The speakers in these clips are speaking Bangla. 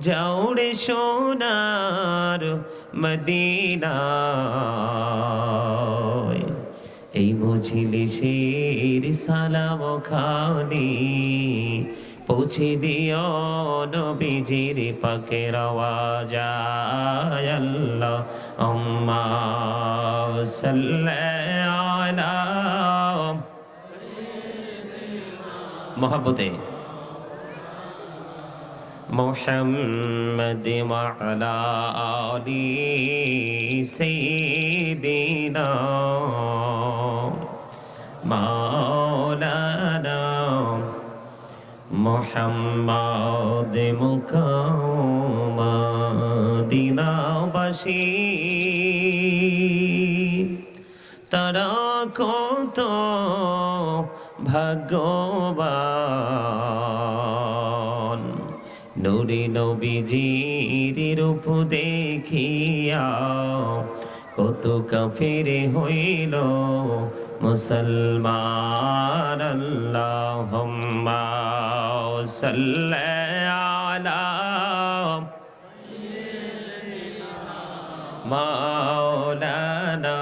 যাও রে সোনার মদিনা, এই মজলিসের সালাম খানি পৌঁছে দিও নবীজির পাকের আওয়াজায়। আল্লাহুম্মা সাল্লি আলা মোহাব্বতে মুহাম্মদ ওয়া আলা আলি সাইয়্যিদিনা মাওলানা মুহাম্মদ মদিনাবাসী তারা কত ভাগ্যবান, নূরে নবীজির রূপ দেখিয়া কত কাফের হইল মুসলমান। আল্লাহুম্মা সাল্লি আলা মাওলানা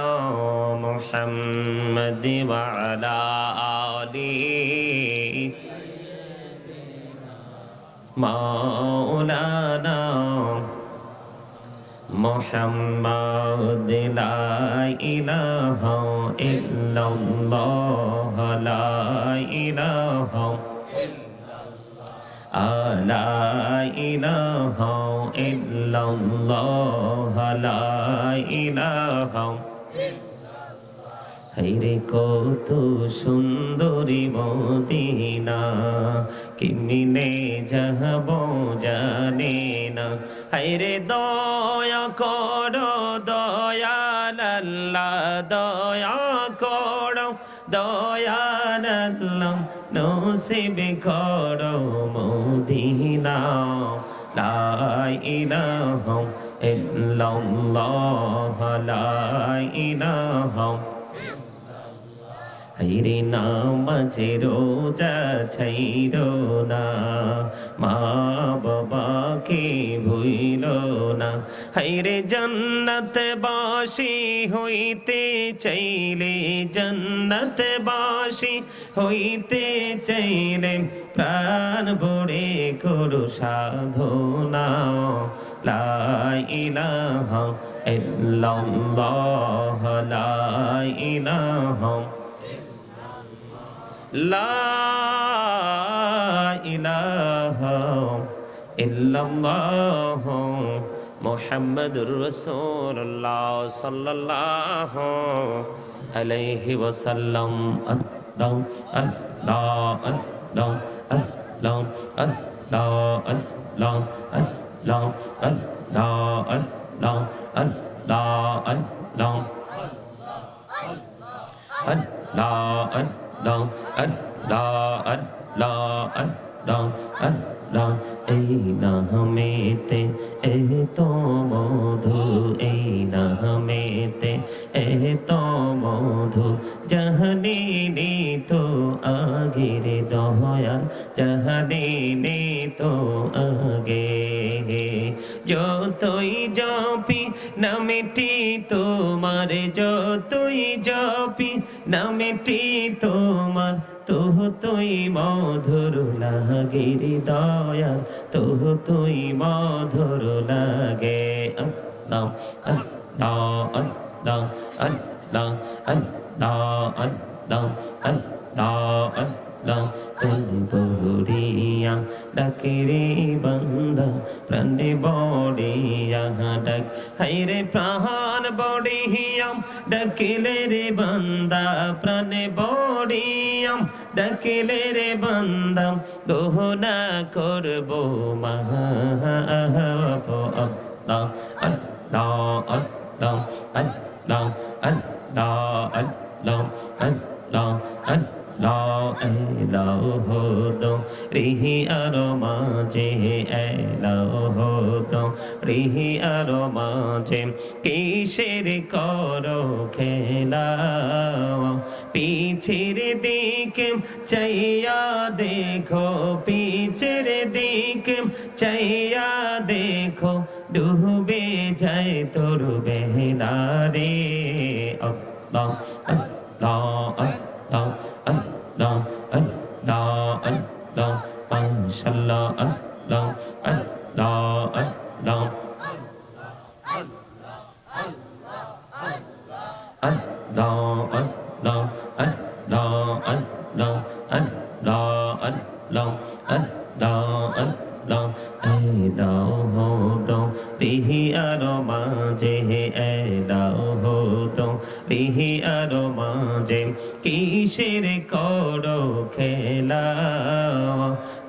মুহাম্মদ ওয়া আলা আলি মাওলানা মুহাম্মদ। লা ইলাহা ইল্লাল্লাহ লা ইলাহা লা ইলাহা ইল্লাল্লাহ লা ইলাহা। হায়রে কত সুন্দরী মদিনা, কেমনে যাব জানে না। হায়রে দয়া করো দয়াল আল্লাহ, দয়া করো দয়াল আল্লাহ, নসিব করো মদিনা। লা ইলাহা ইল্লাল্লাহ লা ইলাহা। হায়রে নামাজে রোজা ছাইরো না, মা বাবাকে ভুইলো না। হায়রে জান্নাতে বাসী হইতে চাইলে, জান্নাতে বাসী হইতে চাইলে প্রাণ ভরে করো সাধনা। লা ইলাহা ইল্লাল্লাহ লা ইলাহা লা ইলাহা ইল্লাল্লাহ মুহাম্মাদুর রাসূলুল্লাহ সাল্লাল্লাহু আলাইহি ওয়াসাল্লাম। আল্লাহ আল্লাহ আল্লাহ আল্লাহ আল্লাহ আল্লাহ আল্লাহ আল্লাহ আল্লাহ আল্লাহ আল্লাহ আল্লাহ আল্লাহ আল্লাহ আল্লাহ আল্লাহ আল্লাহ। এই নামেতে এত মধু, এই নামেতে এত মধু, জাহানিনি তো আগের দয়াল, জাহানিনি তো আগে। যতই জপি নামেটি তোমার, যতই জপি নামেটি তোমার, তুই মধুর লাগে রে দয়াল, তুই মধুর লাগে। আল্লাহ আল্লাহ আল্লাহ আল্লাহ আল্লাহ আল্লাহ আল্লাহ আল্লাহ। বড়িয়া ডাকে রে বান্দা প্রাণে বড়িয়া ডাক। হায়রে প্রাণ বড়িয়াম ডাকিলে রে বান্দা, প্রাণে বড়িয়াম ডাকিলে রে বান্দা। দোহনা করবো মহা আল্লাহ আল্লাহ আল্লাহ আল্লাহ আল্লাহ আল্লাহ আল্লাহ আল্লাহ। এলাহো দো রিহি আরো মাঝে, এলাহো দো রিহি আরো মাঝে, কিসের করো খেলা। পিছের দিকে চাইয়া দেখো, পিছের দিকে চাইয়া দেখো ডুবে যায় তোর বেলা রে আল্লাহ আল্লাহ আল্লাহ আল্লাহ আল্লাহ আল্লাহ মাশাআল্লাহ আল্লাহ আল্লাহ আল্লাহ Allah, Allah, Allah, Allah, Allah, Allah, Allah, Allah, allow হতো রিহি আরো মাঝে এলাও হতো রিহি আরো মাঝে কিসের করো খেলা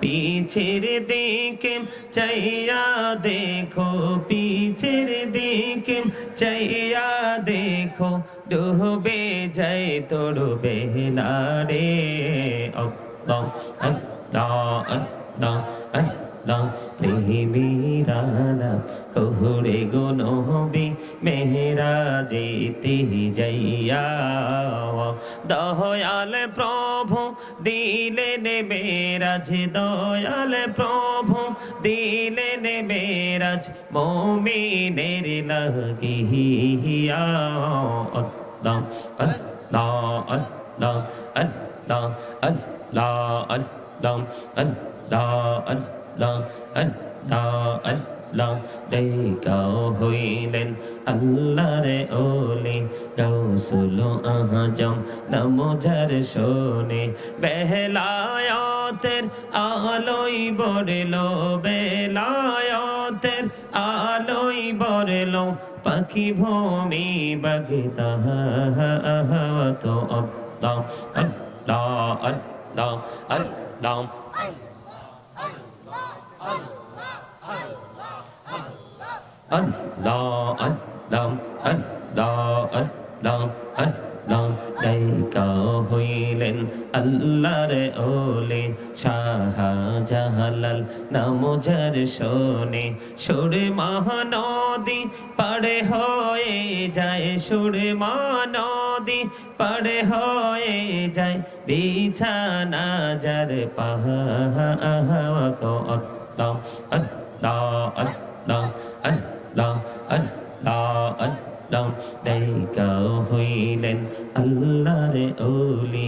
পিছের দিকে চাইয়া দেখো পিছের দিকে চাইয়া দেখো ডুবে যায় তোর বেলা রে আল্লাহ আল্লাহ আল্লাহ আল্লাহ প্রেমীরানা কহুরে গো নবী মেরাজেতে যাইয়া দয়াল প্রভু দিলেন মেরাজ দয়াল প্রভু দিলেন মেরাজ মুমিনের লাগিয়া আল্লাহ আল্লাহ আল্লাহ আল্লাহ আল্লাহ আল্লাহ আল্লাহ আল্লাহ আল্লাহ আল্লাহ দেখাও হইলেন আল্লাহর ওলি গাউসুল আজম নামো যার শোনে বেলায়াতের আলোই বড়লো বেলায়াতের আলোই বড়লো পাখি ভূমি বাগদা তো আল্লাহ আল্লাহ আল্লাহ আল্লাহ Allah, Allah, Allah, Allah, Allah, দেখা হইলেন আল্লাহর ওলি শাহজালাল নাম যার শোনে সুর মহানদী পাড়ে হয়ে যায় সুর মহানদী পাড়ে হয়ে যায় বিছানা যার পাহা আল্লাহ আল্লাহ আল্লাহ আল্লাহ আল্লাহ আল্লাহ দেখাও হইলেন আল্লাহর ওলি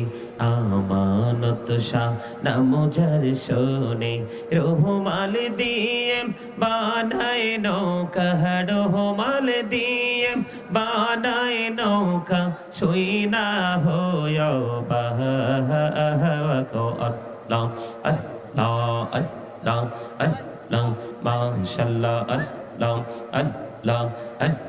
আমানত শাহ নাম যার শোনে রহমাল দিয়ে বানায় নৌকা রহমাল দিয়ে বানায় নৌকা শুই না হয় বাহা কো আল্লাহ আল্লাহ আল্লাহ আল্লাহ মাশাআল্লাহ আল্লাহ আল্লাহ আল্লাহ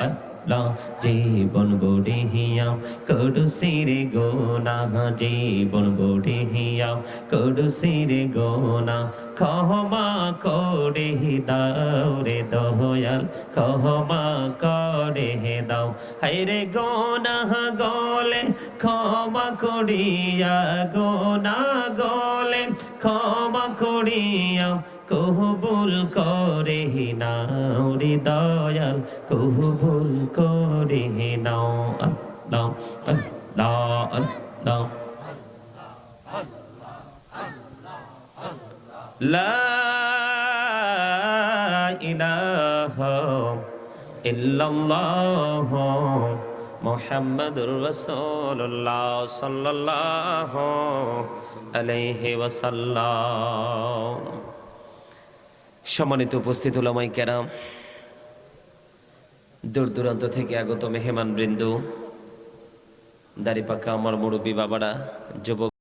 আল্লাহ জীবন গড়িয়া করুসির গোনা জীবন গড়িয়া করুসির গোনা ক্ষমা করে দাও রে দয়াল ক্ষমা করে দাও হায়রে গোনা গলে ক্ষমা করিয়া গোনা গলে ক্ষমা করিয়া কবুল করে নাও রে দয়াল কবুল করে নাও আল্লাহ আল্লাহ আল্লাহ লা ইলাহা ইল্লাল্লাহ মুহাম্মাদুর রাসূলুল্লাহ সাল্লাল্লাহু আলাইহি ওয়াসাল্লাম। সম্মানিত উপস্থিত উলামায়ে কেরাম, দূর দূরান্ত থেকে আগত মেহমান বৃন্দ, দাড়ি পাকা আমার মুরব্বী বাবারা, যুবক